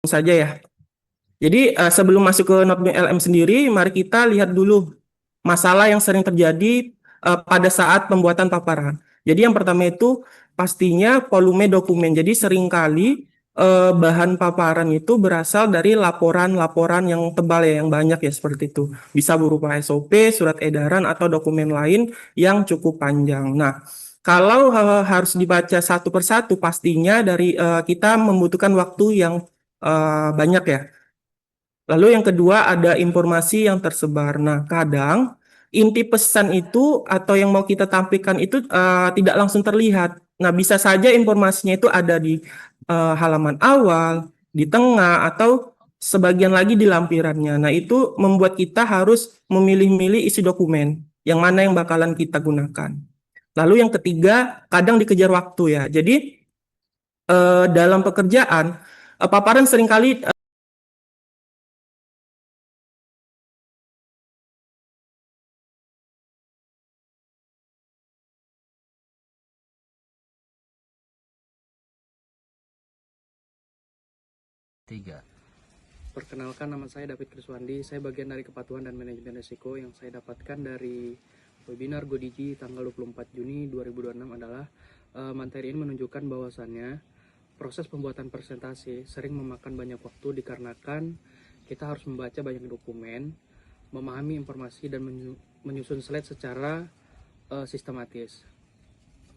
saja ya. Jadi sebelum masuk ke notebook LM sendiri, mari kita lihat dulu masalah yang sering terjadi pada saat pembuatan paparan. Jadi yang pertama itu pastinya volume dokumen. Jadi seringkali bahan paparan itu berasal dari laporan-laporan yang tebal ya, yang banyak ya seperti itu. Bisa berupa SOP, surat edaran atau dokumen lain yang cukup panjang. Nah, kalau harus dibaca satu persatu, pastinya dari kita membutuhkan waktu yang banyak ya. Lalu yang kedua ada informasi yang tersebar. Nah, kadang inti pesan itu atau yang mau kita tampilkan itu tidak langsung terlihat. Nah, bisa saja informasinya itu ada di halaman awal, di tengah, atau sebagian lagi di lampirannya. Nah, itu membuat kita harus memilih-milih isi dokumen yang mana yang bakalan kita gunakan. Lalu yang ketiga, kadang dikejar waktu ya. Jadi dalam pekerjaan, paparan seringkali 3. Perkenalkan, nama saya David Kriswandi. Saya bagian dari Kepatuhan dan Manajemen Risiko. Yang saya dapatkan dari webinar GoDigi tanggal 24 Juni 2026 adalah materi ini menunjukkan bahwasannya proses pembuatan presentasi sering memakan banyak waktu dikarenakan kita harus membaca banyak dokumen, memahami informasi, dan menyusun slide secara sistematis.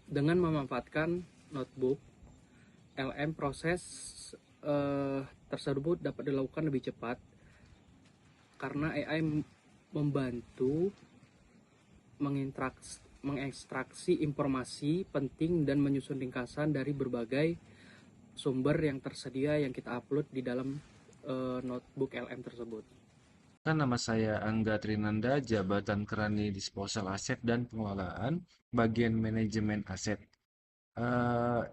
Dengan memanfaatkan notebook LM, proses tersebut dapat dilakukan lebih cepat karena AI membantu mengekstraksi informasi penting dan menyusun ringkasan dari berbagai sumber yang tersedia yang kita upload di dalam notebook LM tersebut. Nama saya Angga Trinanda, Jabatan Kerani Disposal Aset dan Pengelolaan, bagian Manajemen Aset.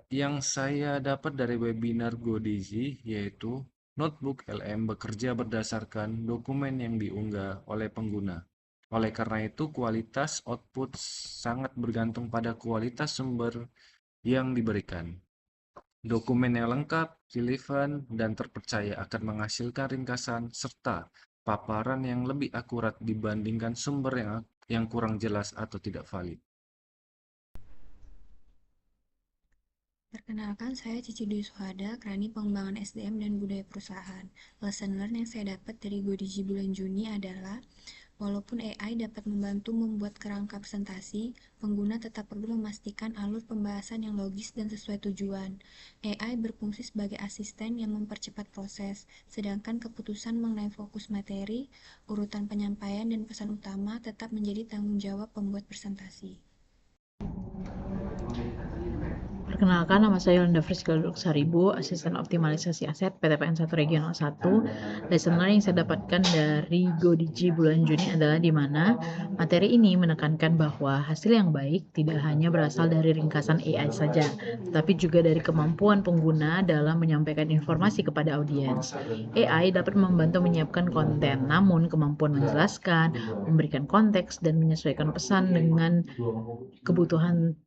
Yang saya dapat dari webinar GoDigi yaitu notebook LM bekerja berdasarkan dokumen yang diunggah oleh pengguna. Oleh karena itu, kualitas output sangat bergantung pada kualitas sumber yang diberikan. Dokumen yang lengkap, relevan, dan terpercaya akan menghasilkan ringkasan serta paparan yang lebih akurat dibandingkan sumber yang kurang jelas atau tidak valid. Perkenalkan, saya Cici Dwi Suhada, Kerani Pengembangan SDM dan Budaya Perusahaan. Lesson learn yang saya dapat dari GoDigi bulan Juni adalah, walaupun AI dapat membantu membuat kerangka presentasi, pengguna tetap perlu memastikan alur pembahasan yang logis dan sesuai tujuan. AI berfungsi sebagai asisten yang mempercepat proses, sedangkan keputusan mengenai fokus materi, urutan penyampaian, dan pesan utama tetap menjadi tanggung jawab pembuat presentasi. Perkenalkan, nama saya Yolanda Friska Saribu, Asisten Optimalisasi Aset PTPN 1 Regional 1. Lesson learning yang saya dapatkan dari GoDigi bulan Juni adalah di mana materi ini menekankan bahwa hasil yang baik tidak hanya berasal dari ringkasan AI saja, tetapi juga dari kemampuan pengguna dalam menyampaikan informasi kepada audiens. AI dapat membantu menyiapkan konten, namun kemampuan menjelaskan, memberikan konteks, dan menyesuaikan pesan dengan kebutuhan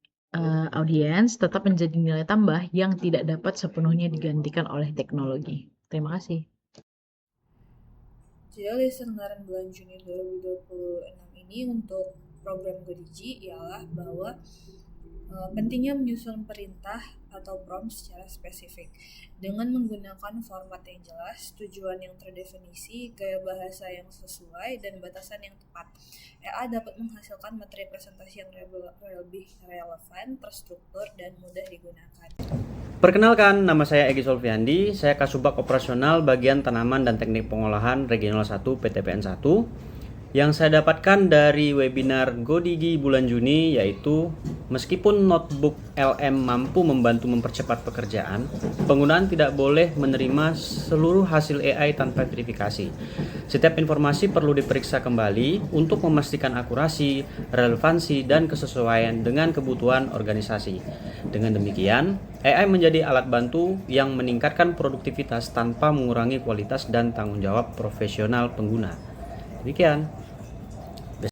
audiens tetap menjadi nilai tambah yang tidak dapat sepenuhnya digantikan oleh teknologi. Terima kasih. Jadi lesson learn bulan Juni 2026 ini untuk program GoDigi ialah bahwa pentingnya menyusun perintah atau prompt secara spesifik dengan menggunakan format yang jelas, tujuan yang terdefinisi, gaya bahasa yang sesuai, dan batasan yang tepat. AI dapat menghasilkan materi presentasi yang lebih relevan, terstruktur, dan mudah digunakan. Perkenalkan, nama saya Egy Solviandi, saya Kasubag Operasional Bagian Tanaman dan Teknik Pengolahan Regional 1 PTPN 1. Yang saya dapatkan dari webinar GoDigi bulan Juni yaitu meskipun notebook LM mampu membantu mempercepat pekerjaan, penggunaan tidak boleh menerima seluruh hasil AI tanpa verifikasi. Setiap informasi perlu diperiksa kembali untuk memastikan akurasi, relevansi, dan kesesuaian dengan kebutuhan organisasi. Dengan demikian, AI menjadi alat bantu yang meningkatkan produktivitas tanpa mengurangi kualitas dan tanggung jawab profesional pengguna. Demikian.